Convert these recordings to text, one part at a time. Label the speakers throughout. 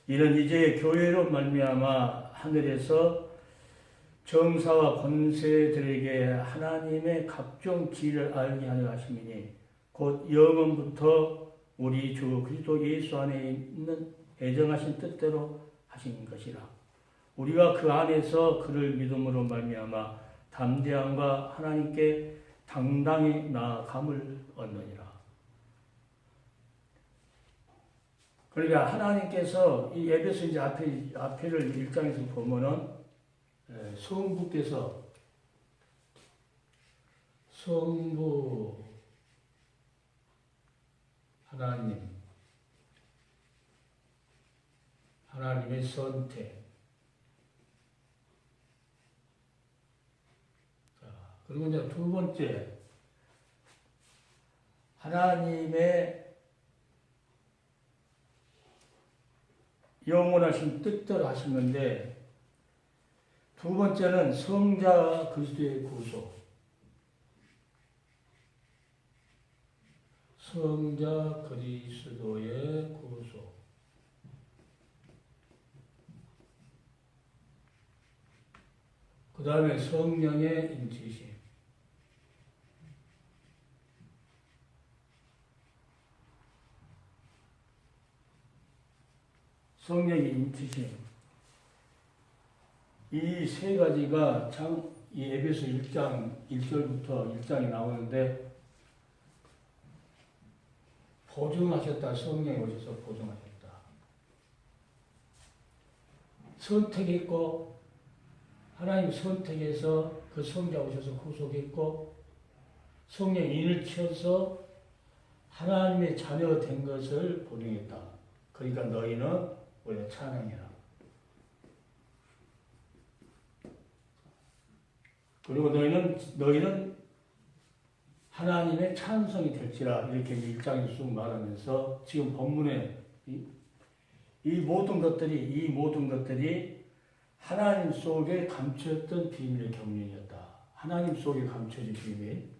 Speaker 1: 이는 이제 교회로 말미암아 하늘에서 정사와 권세들에게 하나님의 각종 지혜를 알게 하려 하심이니 곧 영원부터 우리 주 그리스도 예수 안에 있는 애정하신 뜻대로 하신 것이라. 우리가 그 안에서 그를 믿음으로 말미암아 담대함과 하나님께 당당히 나아감을 얻느니라. 그러니까 하나님께서 이 에베소 이제 앞에를 1장에서 보면은 성부께서 성부 하나님의 선택. 자, 그리고 이제 두 번째 하나님의 영원하신 뜻대로 하신 건데, 두 번째는 성자 그리스도의 구속. 성자 그리스도의 구속. 그 다음에 성령의 인치심. 성령의 인치심. 이 세 가지가 이 에베소 1장 1절부터 1장에 나오는데, 보증하셨다. 성령이 오셔서 보증하셨다. 선택했고, 하나님 선택해서 그 성자 오셔서 구속했고, 성령 인을 치어서 하나님의 자녀가 된 것을 보증했다. 그러니까 너희는 원래 찬양해라. 그리고 너희는 하나님의 찬송이 될지라. 이렇게 1장에 쑥 말하면서 지금 본문에 이 모든 것들이 하나님 속에 감추었던 비밀의 경륜이었다. 하나님 속에 감춰진 비밀.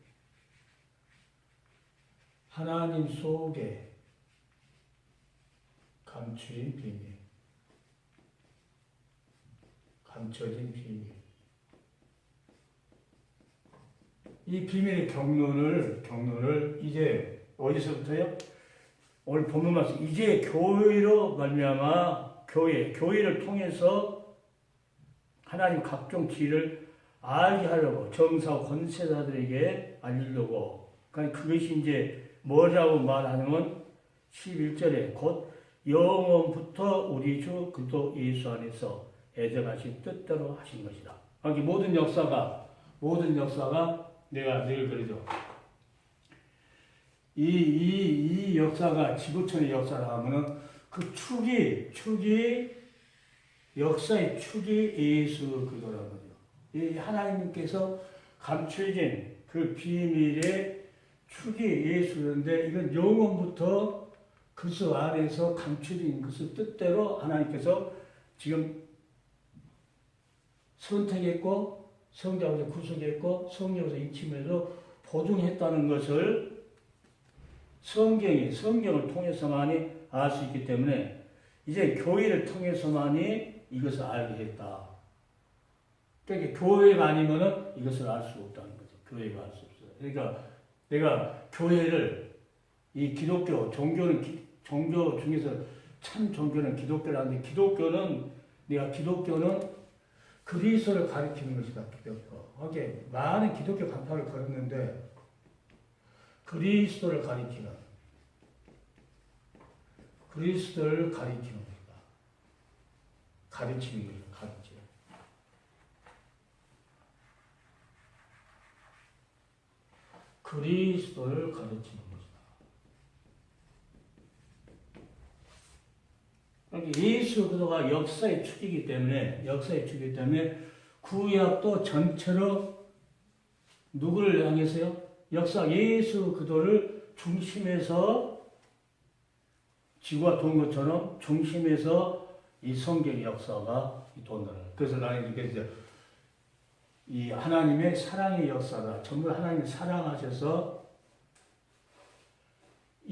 Speaker 1: 하나님 속에 감추인 비밀. 감춰진 비밀. 이 비밀의 경륜을 이제 어디서부터요? 오늘 본문 말씀, 이제 교회로 말미암아 교회를 통해서 하나님 각종 지혜를 알게 하려고, 정사와 권세자들에게 알리려고. 그러니까 그것이 이제 뭐라고 말하면 11절에 곧 영원부터 우리 주 그리스도 예수 안에서 애정하신 뜻대로 하신 것이다. 그러니까 모든 역사가 내가 늘 그러죠. 이 역사가 지구촌의 역사라 하면은 그 역사의 축이 예수 그리스도라는 거죠. 이 하나님께서 감춰진 그 비밀의 축이 예수인데, 이건 영원부터 그리스도 안에서 감춰진 것을 뜻대로 하나님께서 지금 선택했고, 성자로서 구속했고, 성령으로서 인침해서 보증했다는 것을 성경을 통해서만이 알 수 있기 때문에 이제 교회를 통해서만이 이것을 알게 했다. 그러니까 교회가 아니면은 이것을 알 수 없다는 거죠. 교회가 알 수 없어요. 그러니까 내가 교회를, 이 기독교, 종교 중에서 참 종교는 기독교라는데, 기독교는 그리스도를 가리키는 것이다. 기독교. 이게 많은 기독교 간파를 걸었는데, 그리스도를 가리키는 것이다. 가르치는 것이다. 그리스도를 가르치는 것이다. 그러니까 예수 그리스도가 역사의 축이기 때문에 구약도 전체로 누구를 향해서요? 역사 예수 그리스도를 중심에서, 지구가 도는 것처럼 중심에서 이 성경의 역사가 돈다는. 그래서 나는 이렇게 이 하나님의 사랑의 역사가 전부 하나님이 사랑하셔서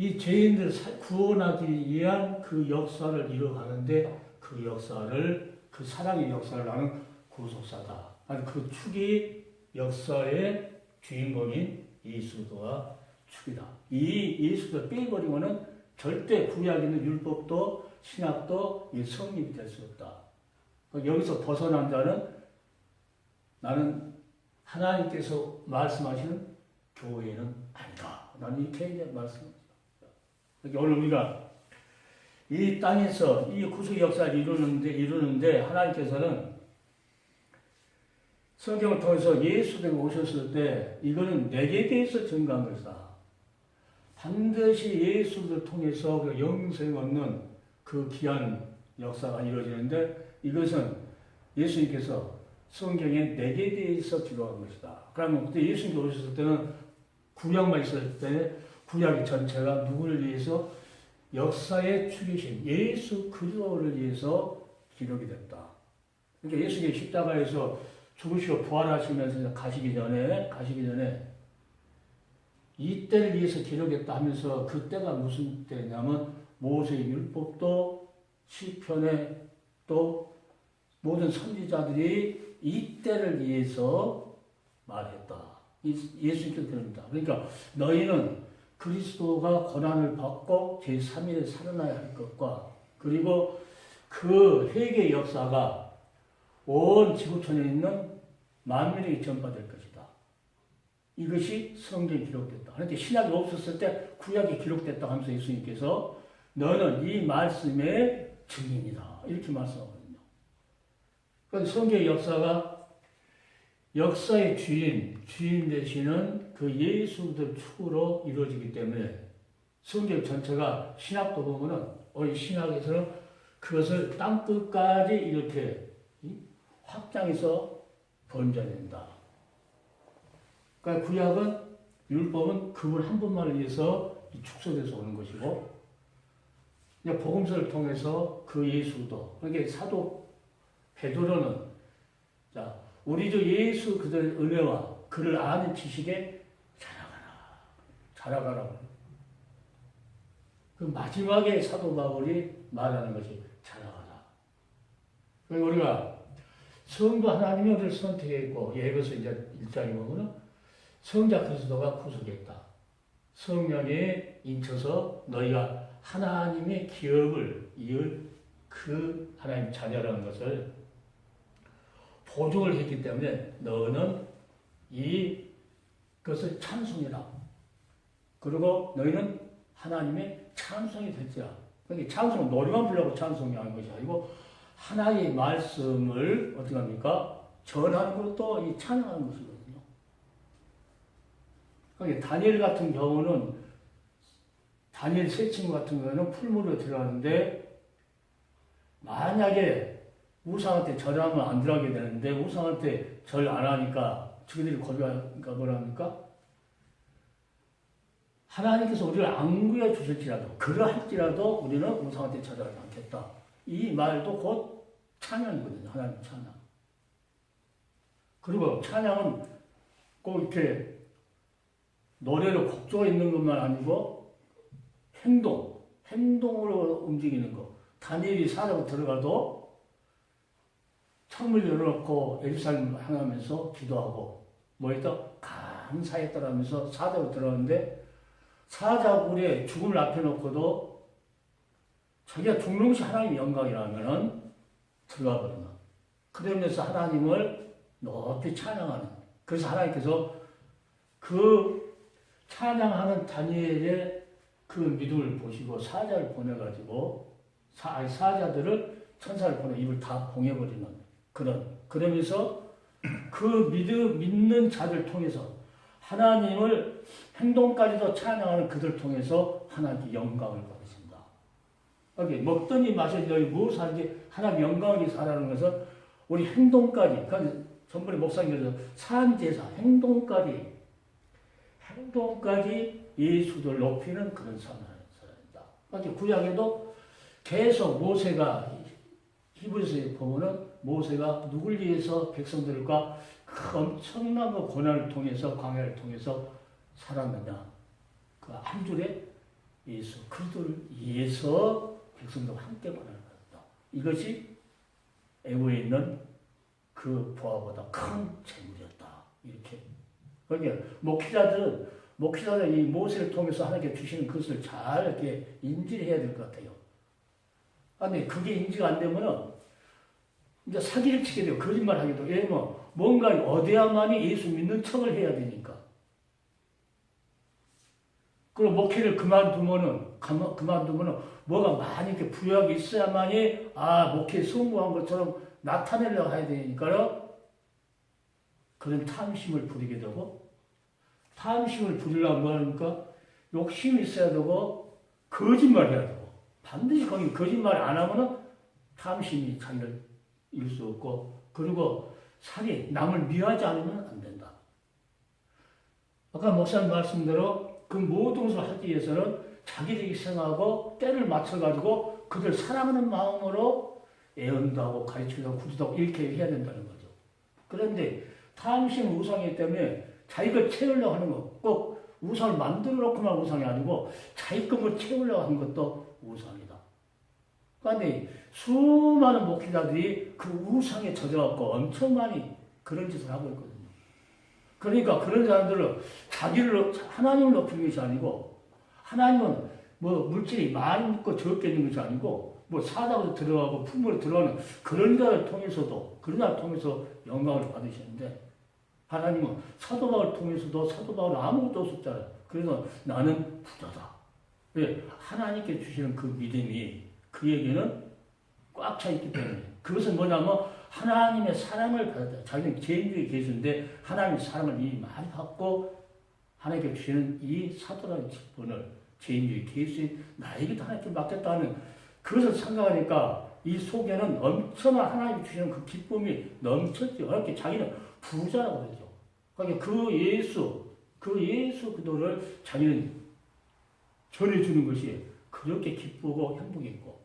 Speaker 1: 이 죄인들을 구원하기 위한 그 역사를 이뤄가는데 그 역사를, 그 사랑의 역사를 하는 구속사다. 아니, 그 축이 역사의 주인공인 예수도와 축이다. 이 예수도 빼버리고는 절대 구약에 있는 율법도 신약도 이 성립이 될 수 없다. 여기서 벗어난 자는 나는 하나님께서 말씀하시는 교회는 아니다. 나는 이렇게 말씀합니다. 오늘 우리가 이 땅에서 이 구속 역사를 이루는데 하나님께서는 성경을 통해서 예수가 오셨을 때 이거는 내게 대해서 증거한 것이다. 반드시 예수를 통해서 그 영생 얻는 그 귀한 역사가 이루어지는데 이것은 예수님께서 성경에 내게 대해서 기록한 것이다. 그러면 그때 예수님이 오셨을 때는 구약만 있었을 때 구약의 전체가 누구를 위해서 역사의 축이신 예수 그리스도를 위해서 기록이 됐다. 그러니까 예수님이 십자가에서 죽으시고 부활하시면서 가시기 전에 이 때를 위해서 기록했다 하면서 그 때가 무슨 때냐면 모세의 율법도 시편에 또 모든 선지자들이 이 때를 위해서 말했다. 예수님께서 그럽니다. 그러니까 너희는 그리스도가 고난을 받고 제3일에 살아나야 할 것과 그리고 그 회개의 역사가 온 지구촌에 있는 만민에게 전파될 것이다. 이것이 성경에 기록됐다. 그런데 신약이 없었을 때 구약이 기록됐다 하면서 예수님께서 너는 이 말씀의 증인이다. 이렇게 말씀하거든요. 그러니까 성경의 역사가 역사의 주인 되시는 그 예수들 축으로 이루어지기 때문에 성경 전체가 신약도 보면은 우리 신약에서는 그것을 땅끝까지 이렇게 확장해서 번져낸다. 그러니까 구약은 율법은 그분 한 분만을 위해서 축소돼서 오는 것이고 복음서를 통해서 그 예수도 그러니까 사도 베드로는 자 우리 주 예수 그들의 은혜와 그를 아는 지식에 자라가라. 그 마지막에 사도 바울이 말하는 것이 자라가라. 그리고 우리가 성도 하나님이 우리를 선택했고 예배서 이제 1장에 보면은 성자 그리스도가 구속했다. 성령에 인쳐서 너희가 하나님의 기업을 이을 그 하나님 자녀라는 것을 보증을 했기 때문에 너는 이것을 찬송해라. 그리고 너희는 하나님의 찬송이 될지라. 그러니까 찬송은 노래만 부르려고 찬송이 하는 것이 아니고 하나님의 말씀을 어떻게 합니까? 전하는 것도 이 찬양하는 것이거든요. 그러니까 다니엘 같은 경우는 다니엘 세 친구 같은 경우는 풀무로 들어가는데 만약에 우상한테 절하면 안 들어가게 되는데 우상한테 절 안 하니까 저희들이 거부하니까 뭐라 합니까? 하나님께서 우리를 안 구해 주실지라도 그러할지라도 우리는 우상한테 절하지 않겠다. 이 말도 곧 찬양이거든요. 하나님 찬양. 그리고 찬양은 꼭 이렇게 노래로 곡조가 있는 것만 아니고 행동으로 움직이는 것. 다니엘이 사자로 들어가도 창문을 열어놓고 예루살렘 향하면서 기도하고 뭐했다? 감사했다라면서 사자로 들어가는데 사자굴에 죽음을 앞에 놓고도 자기가 죽는 것이 하나님의 영광이라면은 들어가 버리는. 그러면서 하나님을 높이 찬양하는. 그래서 하나님께서 그 찬양하는 다니엘의 그 믿음을 보시고 사자를 보내가지고 사자들을 천사를 보내 입을 다 봉해버리는 그러면서 그 믿는 자들 통해서 하나님을 행동까지도 찬양하는 그들 통해서 하나님께 영광을 받으신다. 여기 먹더니 마셔더니 무엇을 하는지 하나님 영광을 위해서 하라는 것은 우리 행동까지, 그러니까 전번에 목사님께서 산제사, 행동까지 예수를 높이는 그런 사람이다. 그러니까 구약에도 계속 모세가 히브리서에 보면은 모세가 누굴 위해서 백성들과 그 엄청난 고난을 통해서 광야를 통해서 살았느냐. 그 한 줄에 예수 그리스도를 위해서 백성들과 함께 만나는 것이다. 이것이 애고에 있는 그 보화보다 큰 재물이었다. 이렇게. 그러니까 목회자들은 이 모세를 통해서 하나님께 주시는 것을 잘 이렇게 인지를 해야 될 것 같아요. 근데 그게 인지가 안 되면은 이제 사기를 치게 돼요. 거짓말 하기도. 왜냐면 뭔가 어디야만이 예수 믿는 척을 해야 되니까. 그리고 목회를 그만두면은 뭐가 많이 이렇게 부여하게 있어야만이 목회에 성공한 것처럼 나타내려고 해야 되니까요. 그런 탐심을 부리게 되고, 탐심을 부리려면 뭐 하니까 욕심이 있어야 되고, 거짓말 해야 되고, 반드시 거기 거짓말 안 하면은 탐심이 자기를 이룰 수 없고, 그리고 살이 남을 미워하지 않으면 안 된다. 아까 목사님 말씀대로 그 모든 것을 하기 위해서는 자기들이 생각하고 때를 맞춰가지고 그들 사랑하는 마음으로 애언도 하고 가르치기도 하고 구지도 하고 이렇게 해야 된다는 거죠. 그런데 탐심 우상이기 때문에 자기가 채우려고 하는 거, 꼭 우상을 만들어 놓고만 우상이 아니고 자기 것을 채우려고 하는 것도 우상이다. 그런데 수많은 목회자들이 그 우상에 젖어갖고 엄청 많이 그런 짓을 하고 있거든요. 그러니까 그런 사람들은 자기를 하나님을 높이는 것이 아니고, 하나님은 뭐 물질이 많이 있고 적게 있는 것이 아니고, 뭐 사다가 들어가고 품으로 들어가는 그런 자를 통해서 영광을 받으시는데, 하나님은 사도 바울을 통해서도 사도 바울은 아무것도 없었잖아요. 그래서 나는 부자다. 왜? 하나님께 주시는 그 믿음이 그에게는 꽉 차 있기 때문에. 그것은 뭐냐면 하나님의 사랑을 받았다. 자기는 죄인들이 계시는데 하나님의 사랑을 이미 많이 받고 하나님께 주시는 이 사도라는 직분을 죄인들이 계신 나에게도 하나님께 맡겼다는 그것을 생각하니까 이 속에는 엄청난 하나님이 주시는 그 기쁨이 넘쳤죠. 그렇게 자기는 부자라고 그러죠. 그러니까 그 예수 그도를 자기는 전해주는 것이 그렇게 기쁘고 행복했고,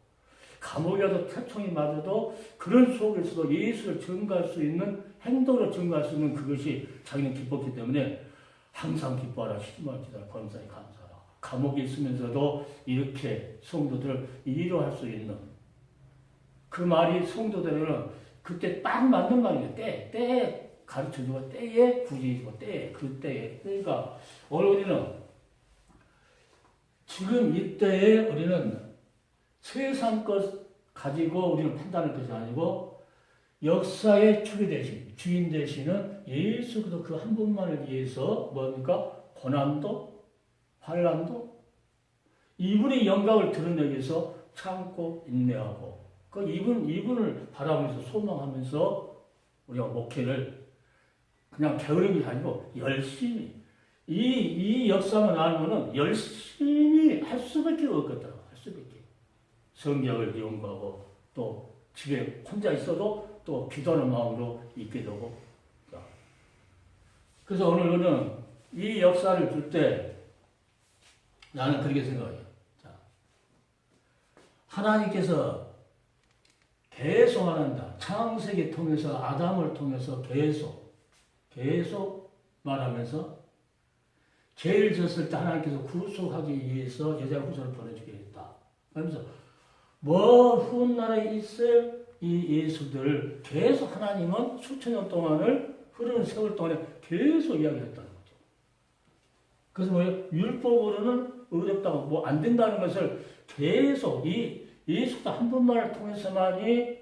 Speaker 1: 감옥이라도 태총이 맞아도 그런 속에서도 예수를 증거할 수 있는, 행동으로 증거할 수 있는 그것이 자기는 기뻤기 때문에 항상 기뻐하라, 시기만 기다려, 범사에 감사하라. 감옥에 있으면서도 이렇게 성도들을 위로할 수 있는 그 말이 성도들은 그때 딱 맞는 말이에요. 때에 가르쳐주고 때에 부지해주고 그 때에. 그러니까 오늘 우리는 지금 이때에 우리는 세상 것 가지고 우리는 판단할 것이 아니고 역사의 주기 대신, 주인 되시는 예수 그리스도 그 한 분만을 위해서 뭡니까? 고난도, 환난도 이분의 영광을 드러내기 위해서 참고 인내하고 그 이분을 바라보면서 소망하면서 우리가 목회를 그냥 게으름이 아니고 열심히 이 역사만 알면은 열심히 할 수밖에 없겠다. 할 수밖에. 성경을 연구하고 또 집에 혼자 있어도 또 기도하는 마음으로 있게 되고. 그래서 오늘은 이 역사를 줄 때 나는 그렇게 생각해요. 자, 하나님께서 계속 말한다. 창세기 통해서 아담을 통해서 계속 말하면서 죄를 졌을 때 하나님께서 구속하기 위해서 여자 후손을 보내주게 했다. 그러면서 먼 훗날에 있을 이 예수들을 계속 하나님은 수천 년 동안을 흐르는 세월 동안에 계속 이야기했다는 거죠. 그래서 뭐예요? 율법으로는 어렵다고 뭐 안 된다는 것을 계속 이 예수도 한 분만을 통해서만이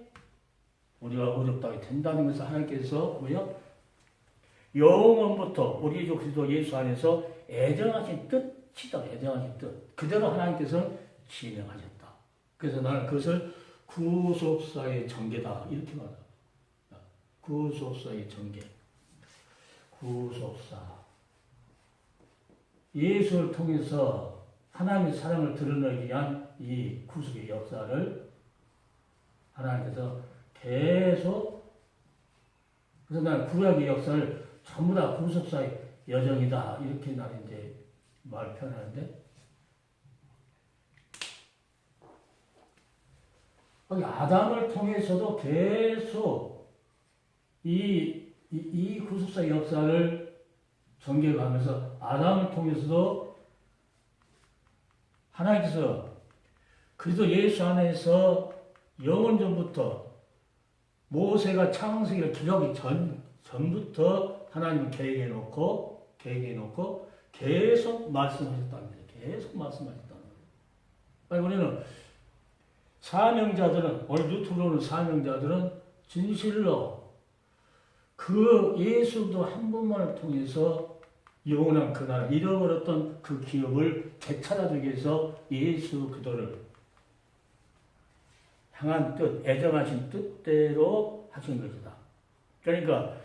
Speaker 1: 우리가 어렵다고 된다는 것을 하나님께서 뭐예요? 영원부터 우리 주 그리스도 예수 안에서 애정하신 뜻이다. 애정하신 뜻. 그대로 하나님께서는 진행하셨다. 그래서 나는 그것을 구속사의 전개다. 이렇게 말합니다. 구속사의 전개. 구속사. 예수를 통해서 하나님의 사랑을 드러내기 위한 이 구속의 역사를 하나님께서 계속, 그래서 나는 구약의 역사를 전부 다 구속사의 여정이다. 이렇게 나는 이제 말 표현하는데, 아담을 통해서도 계속 이 구속사의 역사를 전개하면서 아담을 통해서도 하나님께서 그리스도 예수 안에서 영원전부터 모세가 창세기를 기록하기 전부터 하나님은 계획해 놓고 계속 말씀하셨다는 거예요. 계속 말씀하셨다는 거예요. 우리는 사명자들은, 오늘 유튜브로는 사명자들은 진실로 그 예수도 한 분만을 통해서 영원한 그 나라, 잃어버렸던 그 기업을 되찾아주기 위해서 예수 그도를 향한 뜻, 애정하신 뜻대로 하신 것이다. 그러니까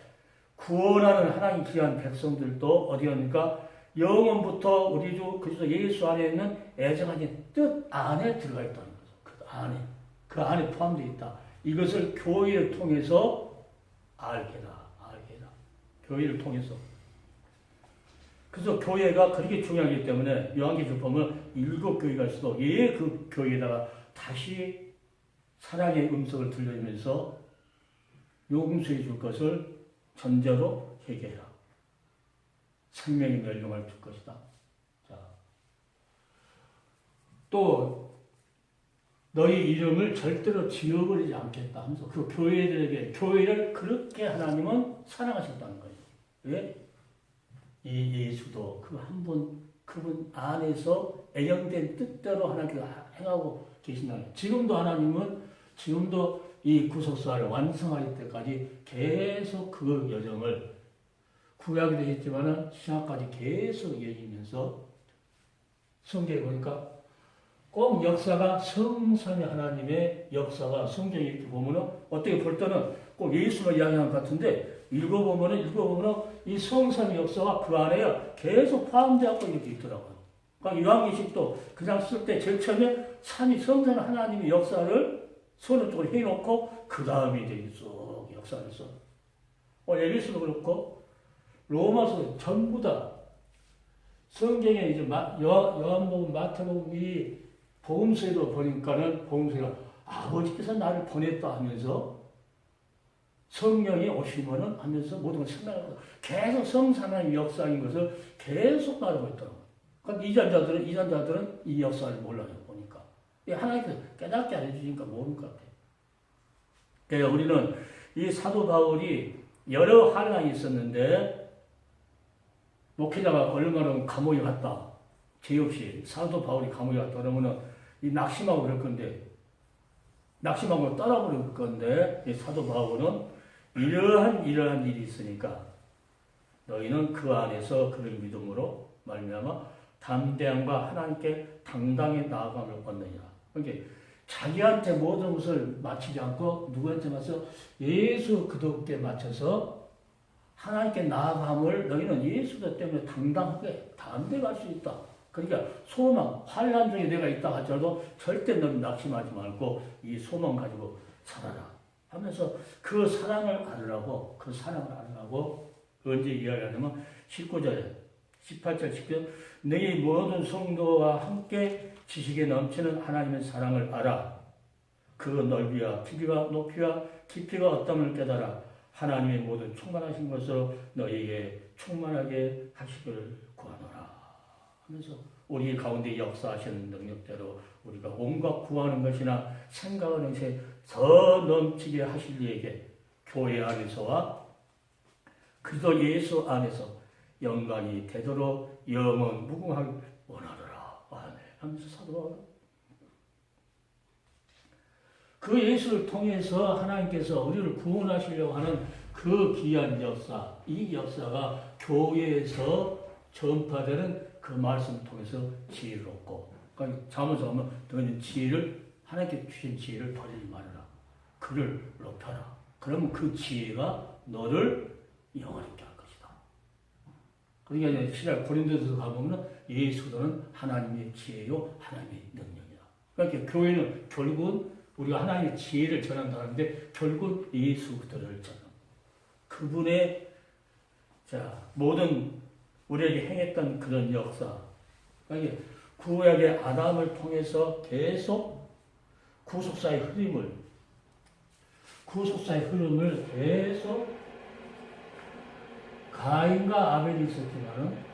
Speaker 1: 구원하는 하나님 귀한 백성들도 어디 갑니까? 영원부터 우리 주 그리스도 예수 안에 있는 애정하신 뜻 안에 들어가 있다는 거죠. 그 안에 포함되어 있다. 이것을 교회를 통해서 알게 해라. 교회를 통해서. 그래서 교회가 그렇게 중요하기 때문에 요한계시록 보면 7교회가 있어도 그 교회에다가 다시 사랑의 음성을 들려주면서 용서해 줄 것을 전제로 회개해라. 생명의 멸망을 줄 것이다. 자, 또 너희 이름을 절대로 지워버리지 않겠다 하면서 그 교회를 그렇게 하나님은 사랑하셨다는 거예요. 왜? 이 예수도 그 한 분, 그분 안에서 애정된 뜻대로 하나님께서 행하고 계신다는 거예요. 지금도 이 구속사를 완성할 때까지 계속 그 여정을 구약이 되겠지만은 신약까지 계속 이어지면서 성경에 보니까 꼭 역사가 성삼위 하나님의 역사가 성경에 이렇게 보면은 어떻게 볼 때는 꼭 예수만 이야기하는 것 같은데 읽어보면은 이 성삼위 역사가 그 안에 계속 포함되어 이렇게 있더라고요. 그러니까 요한계시록도 그냥 쓸 때 제일 처음에 삼위 성삼위 하나님의 역사를 서로 쪽으로 해놓고 그 다음에 이제 쭉 역사를 써. 에베소도 그렇고 로마서 전부 다 성경에 이제 요한복음, 마태복음 이 복음서에도 보니까는 복음서가 아버지께서 나를 보냈다 하면서 성령이 오시면은 하면서 모든 걸 생각하고 계속 성삼위의 역사인 것을 계속 말하고 있더라고요. 그러니까 이단자들은 이 역사를 몰라요, 보니까. 하나님께서 깨닫게 안 해주니까 모르는 것 같아요. 그러니까 우리는 이 사도 바울이 여러 환란이 있었는데 목회자가 얼마나 감옥에 갔다. 죄 없이 사도 바울이 감옥에 갔다 그러면은 이 낙심하고 그럴 건데 낙심하고 떠나버릴 건데 이 사도 바울은 이러한 일이 있으니까 너희는 그 안에서 그를 믿음으로 말미암아 담대함과 하나님께 당당히 나아감을 얻느니라. 그러니까 자기한테 모든 것을 맞추지 않고 누구한테 맞춰서 예수 그도께 맞춰서 하나님께 나아감을 너희는 예수 때문에 당당하게 담대할 수 있다. 그러니까 소망, 환난 중에 내가 있다 하더라도 절대 너는 낙심하지 말고 이 소망 가지고 살아라 하면서 그 사랑을 알으라고 언제 이야기하냐면 19절, 18절, 19절 너희 모든 성도와 함께 지식에 넘치는 하나님의 사랑을 알아. 그 넓이와 길이와 높이와 깊이가 어떠함을 깨달아 하나님의 모든 충만하신 것으로 너희에게 충만하게 하시기를 구하노라 하면서 우리 가운데 역사하시는 능력대로 우리가 온갖 구하는 것이나 생각하는 것에 더 넘치게 하실 이에게 교회 안에서와 그리스도 예수 안에서 영광이 되도록 영원 무궁하게 원하노라. 아멘. 하면서 사도 바울은 그 예수를 통해서 하나님께서 우리를 구원하시려고 하는 그 귀한 역사, 이 역사가 교회에서 전파되는 그 말씀을 통해서 지혜를 얻고, 그러니까 잠언서 보면 너희는 하나님께 주신 지혜를 버리지 말아라. 그를 높여라. 그러면 그 지혜가 너를 영원하게 할 것이다. 그러니까 시작 고린도서 가보면 예수는 하나님의 지혜요, 하나님의 능력이다. 그러니까 교회는 결국은 우리가 하나님의 지혜를 전한다는데 결국 예수 그들을 전한 그분의 모든 우리에게 행했던 그런 역사. 그러니까 구약의 아담을 통해서 계속 구속사의 흐름을 계속 가인과 아벨이 있었지만은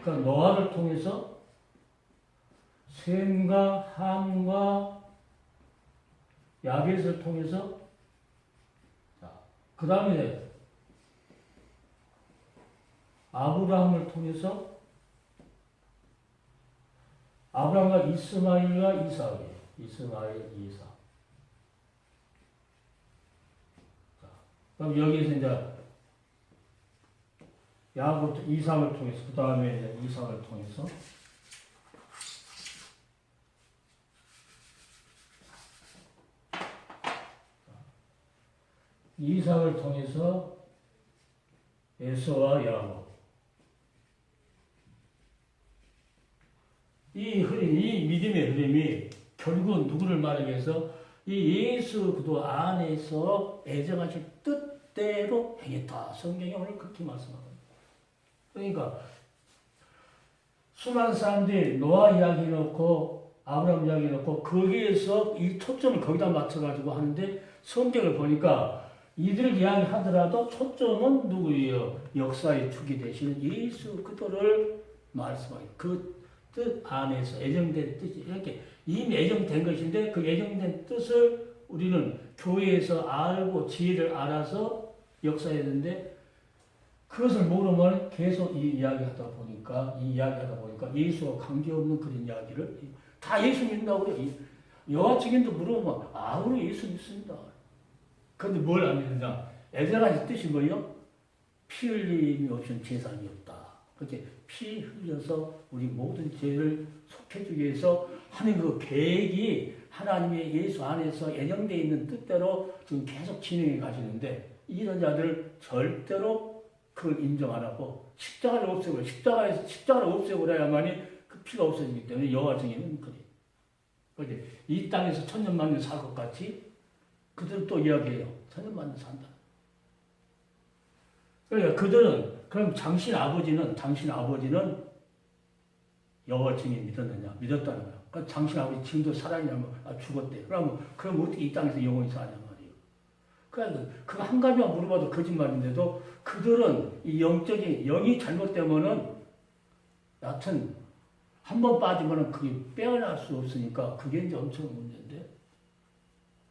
Speaker 1: 그 노아를 통해서 셈과 함과 야벳을 통해서 그 다음에 아브라함을 통해서 아브라함과 이스마엘과 이삭이에요. 이스마엘, 이삭. 그럼 여기에서 이제 야곱, 이삭을 통해서 그 다음에 이삭을 통해서 이삭을 통해서 에서와 야곱. 이 흐름, 이 믿음의 흐름이 결국은 누구를 말하기 위해서 이 예수 그도 안에서 애정하실 뜻대로 행했다. 성경이 오늘 그렇게 말씀합니다. 그러니까 수많은 사람들이 노아 이야기 놓고 아브라함 이야기 놓고 거기에서 이 초점을 거기다 맞춰가지고 하는데 성경을 보니까 이들 이야기하더라도 초점은 누구예요? 역사의 축이 되시는 예수 그도를 말씀하고 그 뜻 안에서 애정된 뜻이 이렇게 이미 애정된 것인데 그 애정된 뜻을 우리는 교회에서 알고 지혜를 알아서 역사해야 되는데 그것을 모르면 계속 이 이야기하다 보니까 예수와 관계없는 그런 이야기를 다 예수 믿는다고 그래요. 여호와 증인도 물어보면 우리 예수 믿습니다. 그런데 뭘 안 믿느냐? 애정하신 뜻이 뭐예요? 피 흘림이 없이는 제사함이 없다. 그렇게 피 흘려서 우리 모든 죄를 속해주기 위해서 하는 그 계획이 하나님의 예수 안에서 애정되어 있는 뜻대로 지금 계속 진행해 가시는데 이런 자들을 절대로 그걸 인정 안 하고 십자가를 없애고 십자가를 없애고라야만이 그 피가 없어지기 때문에 여호와 증인은 그래. 그런데 이 땅에서 천년만년 살 것 같이 그들은 또 이야기해요. 천년만년 산다. 그러니까 그들은 그럼 당신 아버지는 여호와 증인 믿었느냐? 믿었다는 거야. 그러니까 당신 아버지 지금도 살아있냐면 죽었대. 그럼 어떻게 이 땅에서 영원히 사냐 말이에요. 그러니까 그 한 가지만 물어봐도 거짓말인데도 그들은 이 영이 잘못되면은 여하튼 한 번 빠지면은 그게 빼어날 수 없으니까 그게 이제 엄청 문제인데.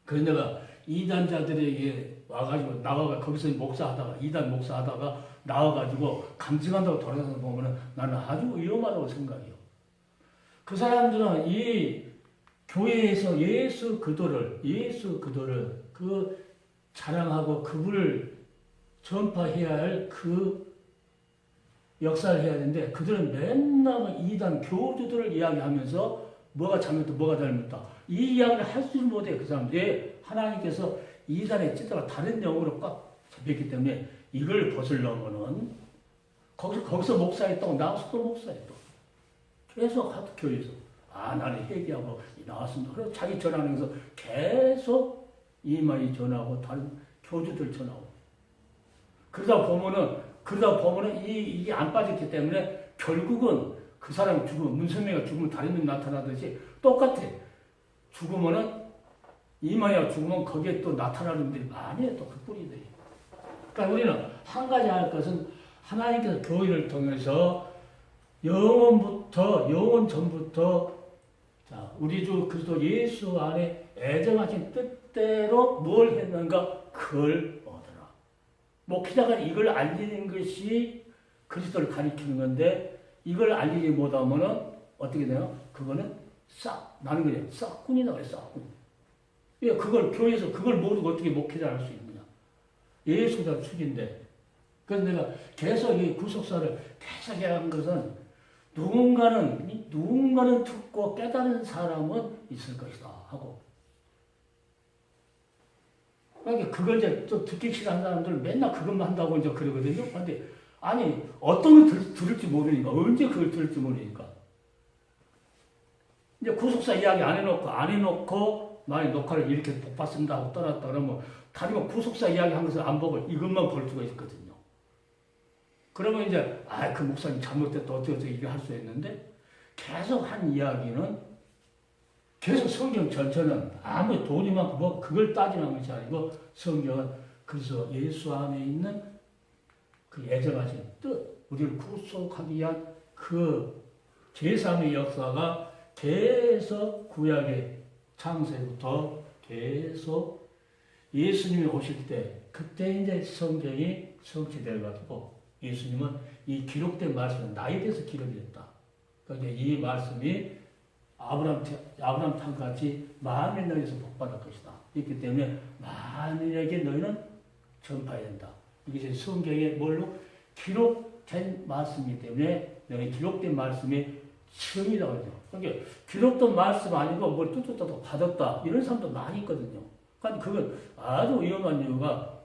Speaker 1: 그래서 내가 이단자들에게 와가지고 거기서 이단 목사하다가 나와가지고 감증한다고 돌아가서 보면은 나는 아주 위험하다고 생각해요. 그 사람들은 이 교회에서 예수 그도를 그 자랑하고 그분을 전파해야 할 그 역사를 해야 되는데 그들은 맨날 이단 교주들을 이야기하면서 뭐가 잘못다 뭐가 잘못다 이 이야기를 할 줄 못해. 그 사람들이 하나님께서 이단의 찌다가 다른 영으로 꽉 잡혔기 때문에 이걸 벗으려면은 거기서 목사했다고 나와서 또 목사했다. 계속 교회에서 나는 회개하고 나왔습니다. 그래서 자기 전하면서 계속 이만희 전하고 다른 교주들 전하고 그러다 보면은 이게 안 빠졌기 때문에 결국은 그 사람이 죽으면 문선명이가 죽으면 다른 놈이 나타나듯이 똑같아. 죽으면은 이만희가 죽으면 거기에 또 나타나는 놈들이 많이 해. 또 그 뿌리들이. 그러니까 우리는 한 가지 할 것은 하나님께서 교회를 통해서 영원 전부터 우리 주 그리스도 예수 안에 애정하신 뜻대로 뭘 했는가 그걸 얻어라. 목회자가 이걸 알리는 것이 그리스도를 가리키는 건데 이걸 알리지 못하면은 어떻게 돼요? 그거는 나는 그냥 싹군이다 그래. 싹군. 왜 그걸 교회에서 그걸 모르고 어떻게 목회자 할 수 있느냐? 예수가 축인데. 그래서 내가 계속 이 구속사를 계속 한 것은 누군가는 듣고 깨달은 사람은 있을 것이다 하고. 그러니까 그걸 이제 또 듣기 싫어하는 사람들 맨날 그것만 한다고 이제 그러거든요. 근데 아니 어떤 걸 들을지 모르니까 언제 그걸 들을지 모르니까. 이제 구속사 이야기 안 해놓고 만약 녹화를 이렇게 복 받습니다 하고 떠났다 그러면 다리가 구속사 이야기 한 것을 안 보고 이것만 볼 수가 있거든요. 그러면 이제 그 목사님 잘못됐다 어떻게 이렇게 할 수 있는데 계속 한 이야기는 계속 성경 전체는 아무리 돈이 많고 뭐 그걸 따지는 것이 아니고 성경은 그래서 예수 안에 있는 그 애정하신 뜻 우리를 구속하기 위한 그 제3의 역사가 계속 구약의 창세부터 계속 예수님이 오실 때 그때 이제 성경이 성취되어가지고 예수님은 이 기록된 말씀은 나에 대해서 기록이 됐다. 그러니까 이 말씀이 아브라함 탕같이 만민 너에서 복받을 것이다. 있기 때문에 만민에게 너희는 전파해야 된다. 이게 성경에 뭘로 기록된 말씀이기 때문에 너희 기록된 말씀이 처음이라고 하죠. 그러니까 기록된 말씀 아니고 뭘 뚝뚝뚝 받았다. 이런 사람도 많이 있거든요. 그러니까 그건 아주 위험한 이유가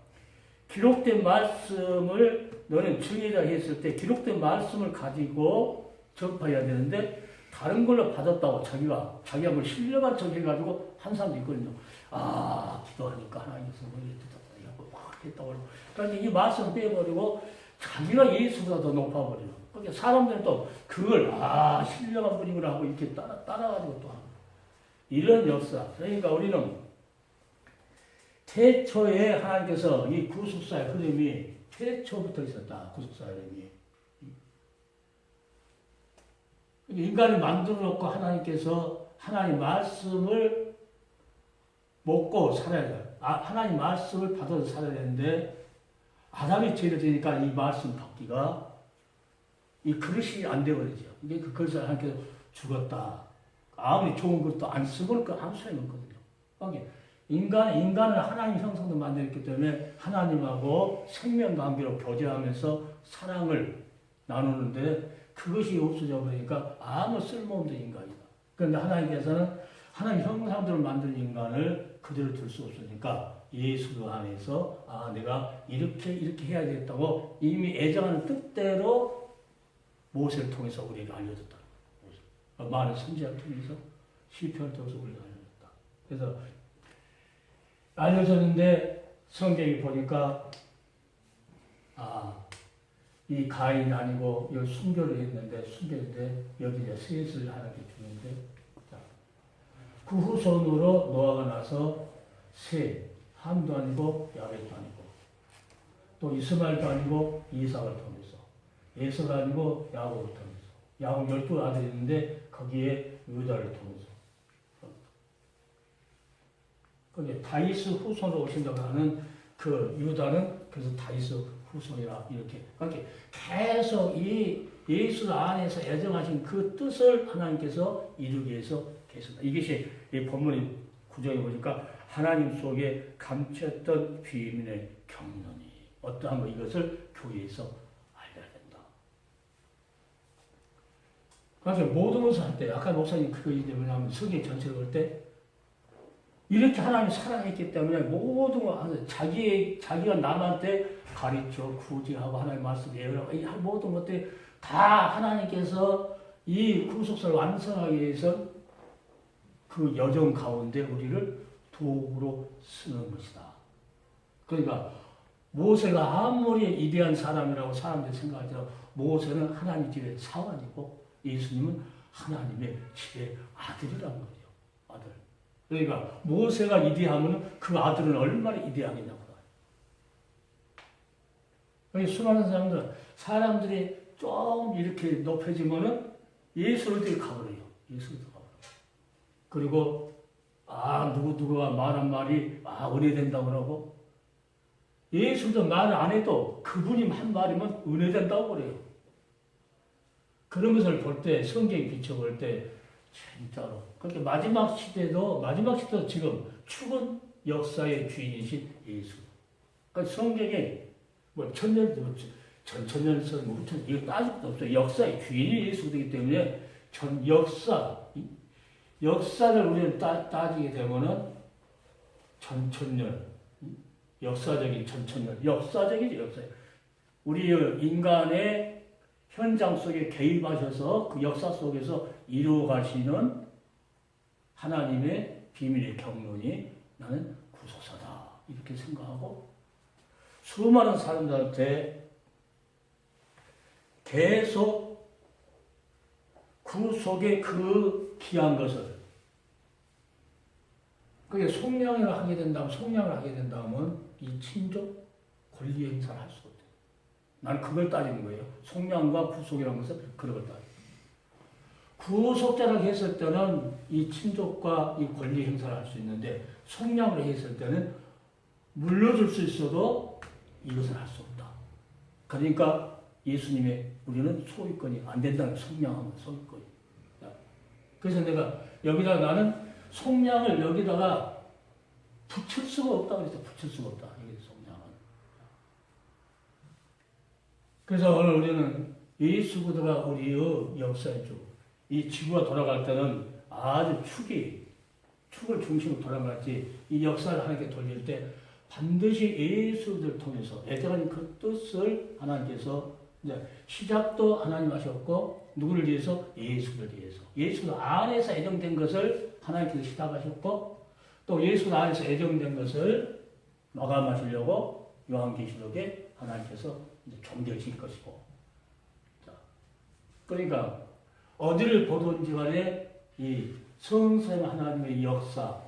Speaker 1: 기록된 말씀을 너는 증인이라 했을 때 기록된 말씀을 가지고 전파해야 되는데 다른 걸로 받았다고 자기가 뭘 신뢰만 정해가지고 한 사람도 있거든요. 기도하니까 하나님께서 뭐 이랬다고 막 했다고. 그러니까 이 말씀 빼버리고 자기가 예수보다 더 높아버려요. 그러니까 사람들은 또 그걸 신뢰만 버리구나 하고 이렇게 따라가지고 또 하는 이런 역사. 그러니까 우리는 태초에 하나님께서 이 구속사의 흐름이 태초부터 있었다. 구속사의 흐름이. 인간을 만들어 놓고 하나님께서 하나님 말씀을 먹고 살아야 돼요. 하나님 말씀을 받아서 살아야 되는데 아담이 죄를 지니까 이 말씀 받기가 이 그릇이 안 되버리죠. 이게 그 그릇을 하나님께서 죽었다. 아무리 좋은 것도 안 쓰고 아무 소용이 없거든요. 그러니까 인간을 하나님 형상도 만들었기 때문에 하나님하고 생명관계로 교제하면서 사랑을 나누는데 그것이 없어져 버리니까 아무 쓸모없는 인간이다. 그런데 하나님께서는 하나님 형상대로 만든 인간을 그대로 둘 수 없으니까 예수 안에서 내가 이렇게 해야 되겠다고 이미 애정하는 뜻대로 모세를 통해서 우리에게 알려줬다. 많은 선지자를 통해서 시편을 통해서 우리에게 알려줬다. 그래서 알려줬는데 성경에 보니까 이 가인이 아니고 여기 순교를 했는데 여기 이제 셋을 하나님께 주는데 그 후손으로 노아가 나서 셋, 함도 아니고 야벳도 아니고 또 이스마엘도 아니고 이삭을 통해서 에서가 아니고 야곱을 통해서 야곱 12아들이 있는데 거기에 유다를 통해서 거기에 다윗 후손으로 오신다고 하는 그 유다는 그래서 다윗 후손이라 이렇게 계속 이 예수 안에서 애정하신 그 뜻을 하나님께서 이루기 위해서 계속 이것이 이 본문의 구조에 보니까 하나님 속에 감췄던 비밀의 경륜이 어떠한 거 이것을 교회에서 알려야 된다. 그래서 모든 것을 할 때 아까 목사님 그거 이제 뭐냐면 성경 전체를 볼 때 이렇게 하나님 사랑했기 때문에 모든 거 자기가 남한테 가르쳐 구제하고 하나님 말씀 예언하고 이 모든 것들 다 하나님께서 이 구속사를 완성하기 위해서 그 여정 가운데 우리를 도구로 쓰는 것이다. 그러니까 모세가 아무리 위대한 사람이라고 사람들이 생각하지만 모세는 하나님 집의 사원이고 예수님은 하나님의 집의 아들이라는 거죠. 아들. 그러니까 모세가 위대하면 그 아들은 얼마나 위대하겠냐고. 수많은 사람들이 좀 이렇게 높여지면은 예수를 가버려요. 예수를 가버려요. 그리고 누구가 말한 말이 은혜된다고 그러고 예수도 말 안 해도 그분이 한 말이면 은혜된다고 그래요. 그런 것을 볼 때 성경에 비춰볼 때 진짜로 그렇게 마지막 시대도 지금 죽은 역사의 주인이신 예수. 그러니까 성경에 전천년 후천 이거 따질 것도 없어요. 역사의 주인이 예수이기 때문에 전 역사를 우리는 따지게 되면은 전천년 역사적이죠. 역사. 우리 인간의 현장 속에 개입하셔서 그 역사 속에서 이루어 가시는 하나님의 비밀의 경륜이 나는 구속사다 이렇게 생각하고 수많은 사람들한테 계속 구속의 그 귀한 것을 그게 속량을 하게 된다면 이 친족 권리 행사를 할 수가 없대요. 난 그걸 따지는 거예요. 속량과 구속이라는 것은 그런 걸 따져요. 구속자라고 했을 때는 이 친족과 이 권리 행사를 할 수 있는데 속량으로 했을 때는 물러줄 수 있어도 이것을 할 수 없다. 그러니까 예수님의 우리는 소유권이 안 된다는 속량하면 소유권이. 그래서 내가 여기다 나는 속량을 여기다가 붙일 수가 없다 그래서 붙일 수가 없다. 이게 속량은. 그래서 오늘 우리는 예수 그리스도가 우리의 역사의 주. 이 지구가 돌아갈 때는 아주 축을 중심으로 돌아갈지 이 역사를 하나님께 돌릴 때 반드시 예수를 통해서 애정하는 그 뜻을 하나님께서 이제 시작도 하나님 하셨고 누구를 위해서? 예수를 위해서. 예수 안에서 애정된 것을 하나님께서 시작하셨고 또 예수 안에서 애정된 것을 마감하시려고 요한계시록에 하나님께서 이제 종결하실 것이고. 자, 그러니까 어디를 보든지 간에 이 성삼 하나님의 역사,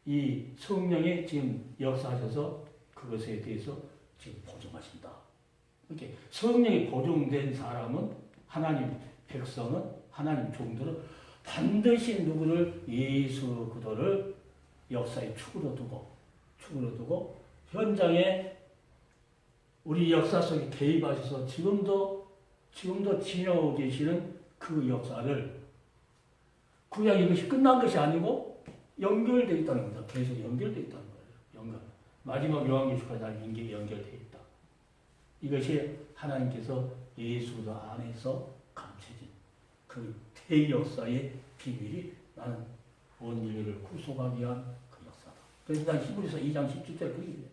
Speaker 1: 이 성령이 지금 역사하셔서 그것에 대해서 지금 보증하신다. 이렇게 성령이 보증된 사람은 하나님 백성은 하나님 종들은 반드시 누구를 예수 그리스도를 역사의 축으로 두고 현장에 우리 역사 속에 개입하셔서 지금도 지녀오고 계시는 그 역사를 그냥 이것이 끝난 것이 아니고 연결되어 있다는 겁니다. 계속 연결되어 있다는 거예요. 마지막 요한계시록까지 연결되어 있다. 이것이 하나님께서 예수 안에서 감춰진 그 대역사의 비밀이 나는 온 인류를 구속하기 위한 그 역사다. 그래서 난 히브리서 2장 17절에 그렇게 돼요.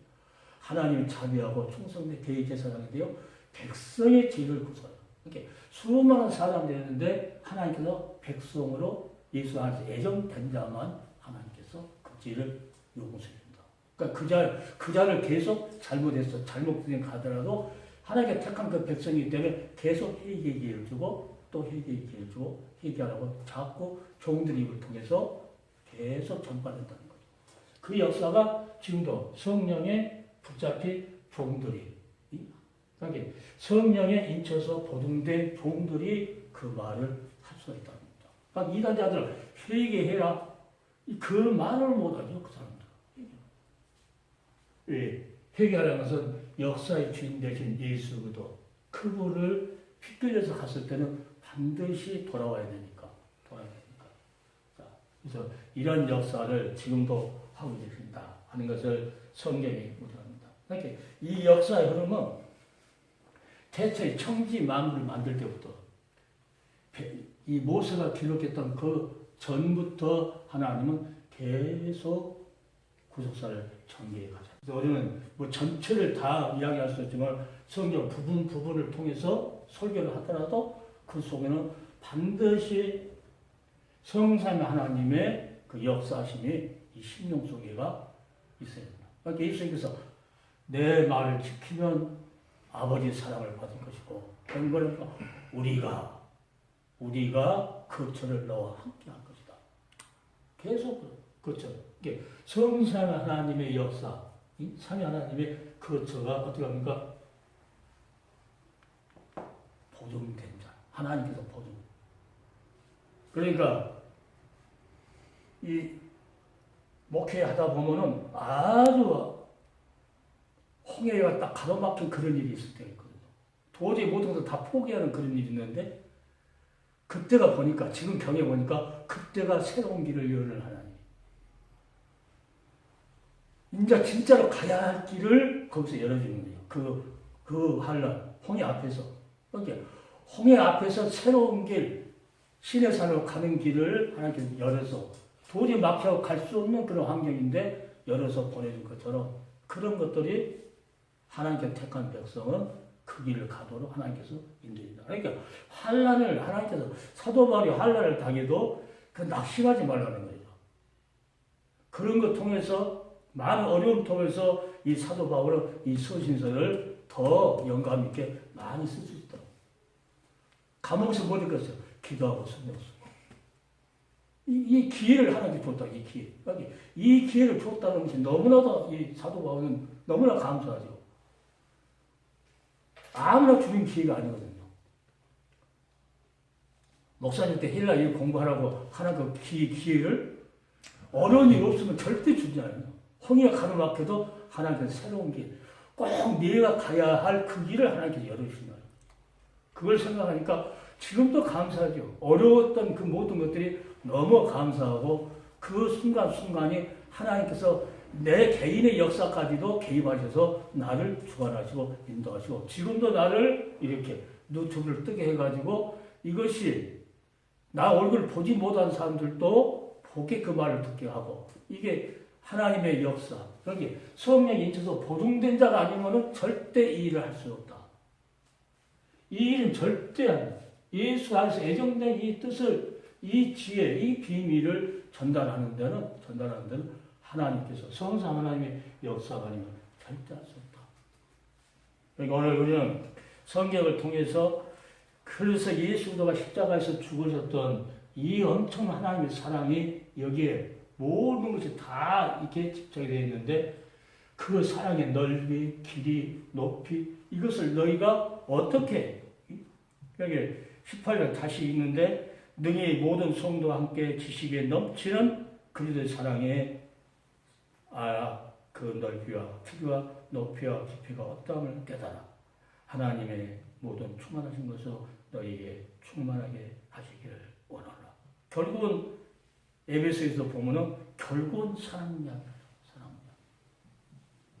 Speaker 1: 하나님 자비하고 충성된 대제사장이 되어 백성의 죄를 구속하라. 이렇게 수많은 사람들이 있는데 하나님께서 백성으로 예수 안에서 애정된 자만 하나님께서 그 죄를 용서해 준다. 그러니까 그 자를 계속 잘못된 가더라도 하나님께 택한 그 백성이기 때문에 계속 회개의 기회를 주고 또 회개의 기회를 주고 회개하라고 자꾸 종들의 입을 통해서 계속 전파된다는 거죠. 그 역사가 지금도 성령에 붙잡힌 종들이 그러니까 성령에 인쳐서 보증된 종들이 그 말을 할 수가 있다는 겁니다. 그러니까 이단자들은 회개해라. 그 말을 못하죠. 그 사람들. 왜? 회개하라는 것은 역사의 주인 되신 예수 그리스도 그분을 빗끌려서 갔을 때는 반드시 돌아와야 되니까. 자, 그래서 이런 역사를 지금도 하고 계신다 하는 것을 성경이 우리합니다. 그러니까 이 역사의 흐름은 대체 청지 만물을 만들 때부터 이 모세가 기록했던 그 전부터 하나님은 계속 구속사를 전개해 가죠. 그래서 우리는 뭐 전체를 다 이야기할 수 있지만 성경 부분을 통해서 설교를 하더라도 그 속에는 반드시 성삼위 하나님의 그 역사심이 이 심령 속에가 있어야 된다. 그러니까 예수님께서 내 말을 지키면 아버지의 사랑을 받을 것이고 그러니까 우리가 그처를 너와 함께 할 것이다. 계속 그처. 이게 성삼위 하나님의 역사, 이 삼위 하나님의 그처가 어떻게 합니까? 보증된 자. 하나님께서 보증. 그러니까 이 목회하다 보면은 아주 홍해가 딱 가로막힌 그런 일이 있을 때가 있거든요. 도저히 모든 것을 다 포기하는 그런 일이 있는데 그때가 보니까 지금 경에 보니까 그때가 새로운 길을 여는 하나님. 이제 진짜로 가야 할 길을 거기서 열어주는 거예요. 그 환란 홍해 앞에서. 그러니까 홍해 앞에서 새로운 길, 신의 산으로 가는 길을 하나님께서 열어서 도저히 막혀 갈 수 없는 그런 환경인데 열어서 보내준 것처럼 그런 것들이 하나님께서 택한 백성은 그 길을 가도록 하나님께서 인도해준다. 그러니까 환란을 하나님께서 사도 바울이 환란을 당해도 그 낙심하지 말라는 거예요. 그런 것 통해서 많은 어려움 통해서 이 사도 바울은 이 서신서를 더 영감 있게 많이 쓸 수 있다. 감옥에서 못 읽었어요. 기도하고 설명서. 이 기회를 하나님께 줬다. 이 기회. 이 기회를 줬다는 것이 너무나도 이 사도 바울은 너무나 감사하죠. 아무나 주는 기회가 아니거든요. 목사님 때 헬라 일 공부하라고 하나 그 기회를 어려운 일 없으면 절대 주지 않아요. 홍해가 가로막혀도 하나님께서 새로운 길, 꼭 네가 가야 할 그 길을 하나님께서 열어주신다. 그걸 생각하니까 지금도 감사하죠. 어려웠던 그 모든 것들이 너무 감사하고 그 순간순간이 하나님께서 내 개인의 역사까지도 개입하셔서 나를 주관하시고 인도하시고 지금도 나를 이렇게 유튜브를 뜨게 해가지고 이것이 나 얼굴 보지 못한 사람들도 보게 그 말을 듣게 하고 이게 하나님의 역사. 여기 성령이 인쳐서 보증된 자가 아니면 절대 이 일을 할 수 없다. 이 일은 절대 안 돼. 예수 안에서 애정된 이 뜻을, 이 지혜, 이 비밀을 전달하는 데는 하나님께서 성삼 하나님의 역사가 아니면 절대 할 수 없다. 그러니까 오늘 우리는 성경을 통해서 그래서 예수 그리스도가 십자가에서 죽으셨던 이 엄청난 하나님의 사랑이 여기에 모든 것이 다 이렇게 집착이 되어 있는데 그 사랑의 넓이, 길이, 높이 이것을 너희가 어떻게 여기 18절 다시 읽는데 능히 모든 성도와 함께 지식에 넘치는 그리스도의 사랑에 그 넓이와 길이와 높이와 깊이가 어떠함을 깨달아 하나님의 모든 충만하신 것을 너희에게 충만하게 하시기를 원하라. 결국은 에베소에서 보면은 결국은 사랑 이야기예요. 사랑 이야기.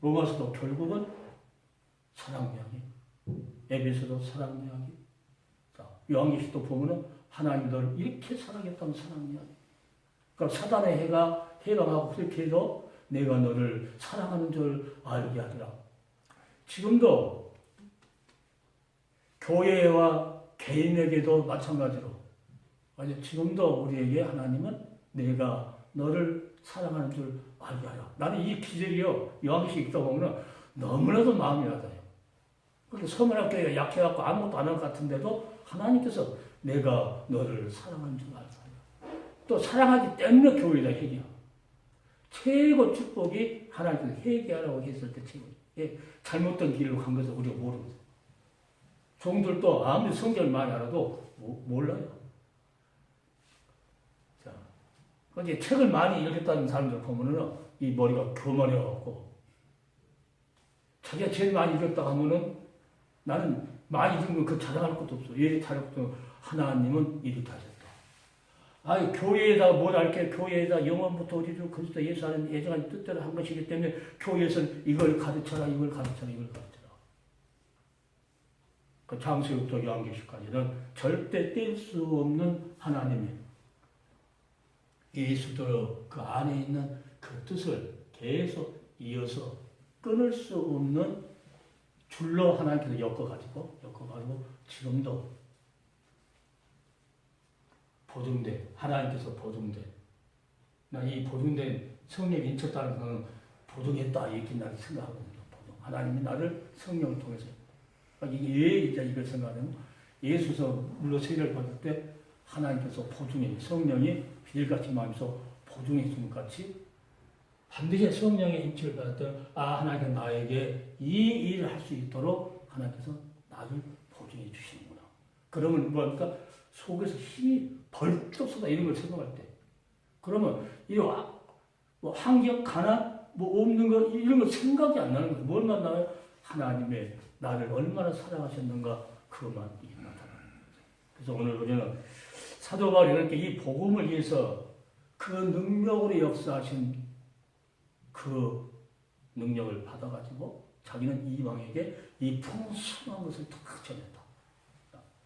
Speaker 1: 로마서도 결국은 사랑 이야기. 에베소도 사랑 이야기. 요한계시도 보면은 하나님 너를 이렇게 사랑했다는 사랑 이야기. 그러니까 사단의 해가 해방하고 그렇게 해도 내가 너를 사랑하는 줄 알게 하더라. 지금도 교회와 개인에게도 마찬가지로 지금도 우리에게 하나님은 내가 너를 사랑하는 줄 알게 하라. 나는 이 기절이요. 요한계시 읽다 보면 너무나도 마음이 와닿아요. 그렇게 서문학교가 약해갖고 아무것도 안 할 것 같은데도 하나님께서 내가 너를 사랑하는 줄 알게 하라. 또 사랑하기 때문에 교회다 회개야. 최고 축복이 하나님께서 회개하라고 했을 때 최고. 잘못된 길로 간 것을 우리가 모르거든. 종들도 아무리 성경을 많이 알아도 몰라요. 자, 근데 책을 많이 읽었다는 사람들 보면은 이 머리가 교만해갖고 자기가 제일 많이 읽었다 하면은 나는 많이 읽은 거 그 자랑할 것도 없어. 예, 자랑할 것도 하나님은 이렇게 하셨다. 아니, 교회에다 뭘 알게, 교회에다 영원부터 우리를 그리스도 예수 하는 예정한 뜻대로 한 것이기 때문에 교회에서는 이걸 가르쳐라, 이걸 가르쳐라, 이걸 가르쳐라. 그 장세부터 요한계시까지는 절대 뗄 수 없는 하나님의 예수도 그 안에 있는 그 뜻을 계속 이어서 끊을 수 없는 줄로 하나님께서 엮어가지고 지금도 보증된, 하나님께서 보증된, 나 이 보증된 성령이 인쳤다는 것은 보증했다, 이렇게 나를 생각하거든요. 보증. 하나님이 나를 성령을 통해서. 이게 왜 이걸 생각하냐면, 예수서 물로 세례를 받을 때 하나님께서 보증해, 성령이 비닐같이 마음에서 보증해 주는 것 같이 반드시 성령의 인치를 받았던 하나님께서 나에게 이 일을 할 수 있도록 하나님께서 나를 보증해 주시는구나. 그러면 뭐합니까? 속에서 힘이 벌떡 쏟아 이런 걸 생각할 때. 그러면 이런 뭐 환경, 가난, 뭐 없는 거 이런 거 생각이 안 나는 거예요. 뭘만 나와요? 하나님의 나를 얼마나 사랑하셨는가 그것만 나타나는 거죠. 그래서 오늘 우리는 사도 바울이 이렇게 이 복음을 위해서 그 능력으로 역사하신 그 능력을 받아가지고 자기는 이방에게 이 풍성한 것을 다 전했다.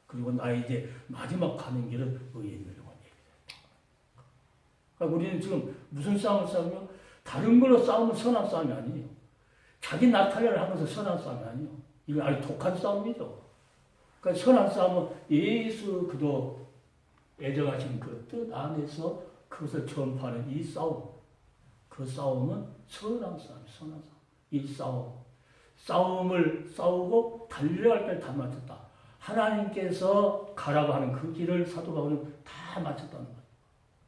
Speaker 1: 그리고 나의 이제 마지막 가는 길은 의의 멸망 얘기다. 그러니까 우리는 지금 무슨 싸움을 싸우며 다른 걸로 싸우면 선한 싸움이 아니에요. 자기 나타내를 하면서 선한 싸움이 아니에요. 이건 아주 독한 싸움이죠. 그러니까 선한 싸움은 예수 그도 애정하신 그 뜻 안에서 그것을 전파하는 이 싸움. 그 싸움은 선한 싸움, 선한 싸움. 이 싸움을 싸우고 달려갈 때 다 맞췄다. 하나님께서 가라고 하는 그 길을 사도 바울은 다 맞췄다는 거예요.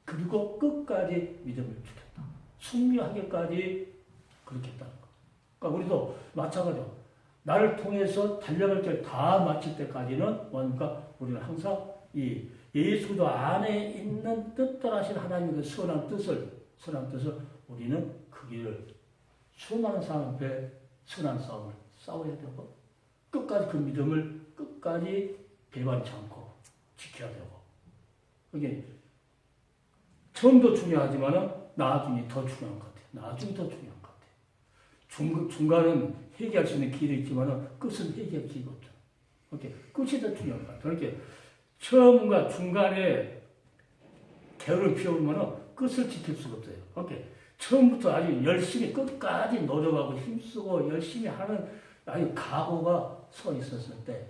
Speaker 1: 그리고 끝까지 믿음을 지켰다. 승리하기까지 그렇게 했다는 거예요. 그러니까 우리도 마찬가지로 나를 통해서 달려갈 때 다 마칠 때까지는 뭐니까 우리는 항상 이 예수도 안에 있는 뜻대로 하신 하나님의 선한 뜻을 우리는 그 길을 수많은 사람 앞에 선한 싸움을 싸워야 되고 끝까지 그 믿음을 끝까지 배반치 않고 지켜야 되고 그게 처음도 중요하지만 나중이 더 중요한 것 같아요. 나중이 더 중요한 것 같아요. 중간은 회개할 수 있는 길이 있지만 끝은 회개할 길이 없잖아요. 이렇게 끝이 더 중요한 것 같아요. 이렇게 처음과 중간에 게으를 피우면 끝을 지킬 수가 없어요. 이렇게 처음부터 아주 열심히 끝까지 노력하고 힘쓰고 열심히 하는 아주 각오가 서 있었을 때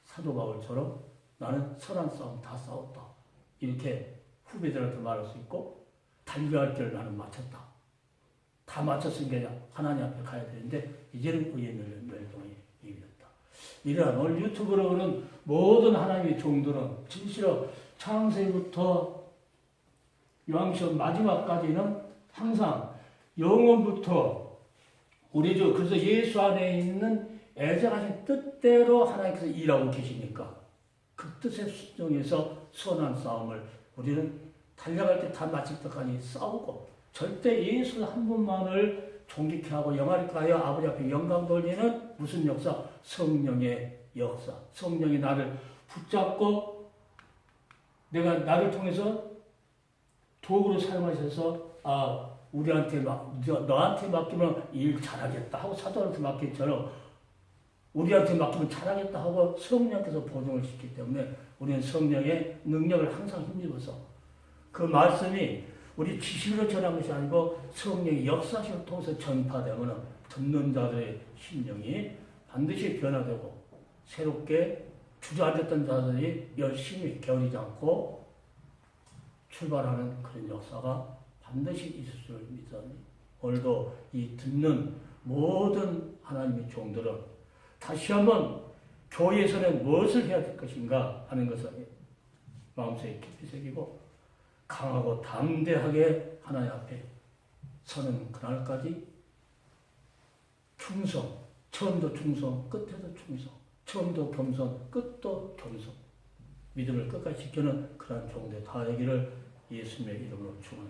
Speaker 1: 사도 바울처럼 나는 선한 싸움 다 싸웠다. 이렇게 후배들한테 말할 수 있고 달려갈 길을 나는 마쳤다. 다 마쳤으니까 하나님 앞에 가야 되는데 이제는 의의 멸종이 이르렀다. 이러한 오늘 유튜브로 보는 모든 하나님의 종들은 진실로 창세부터 요한시험 마지막까지는 항상 영원부터 우리 주 그래서 예수 안에 있는 애정하신 뜻대로 하나님께서 일하고 계시니까 그 뜻에 순종해서 선한 싸움을 우리는 달려갈 때 다 마칠 때까지 싸우고 절대 예수 한 분만을 존귀케 하고 영화를 가하여 아버지 앞에 영광 돌리는 무슨 역사? 성령의 역사. 성령이 나를 붙잡고 내가 나를 통해서 도구로 사용하셔서 우리한테 너한테 맡기면 일 잘하겠다 하고 사도한테 맡기처럼 우리한테 맡기면 잘하겠다 하고 성령께서 보증을 시키기 때문에 우리는 성령의 능력을 항상 힘입어서 그 말씀이 우리 지식으로 전한 것이 아니고 성령의 역사식을 통해서 전파되면 듣는 자들의 심령이 반드시 변화되고 새롭게 주저앉았던 자들이 열심히 게으르지 않고 출발하는 그런 역사가 반드시 있을 줄 믿으니 오늘도 이 듣는 모든 하나님의 종들은 다시 한번 교회에서는 무엇을 해야 될 것인가 하는 것을 마음속에 깊이 새기고 강하고 담대하게 하나님 앞에 서는 그날까지 충성, 처음도 충성, 끝에도 충성, 처음도 겸손, 끝도 겸손, 믿음을 끝까지 지키는 그러한 종들 다 되기를 예수님의 이름으로 축원합니다.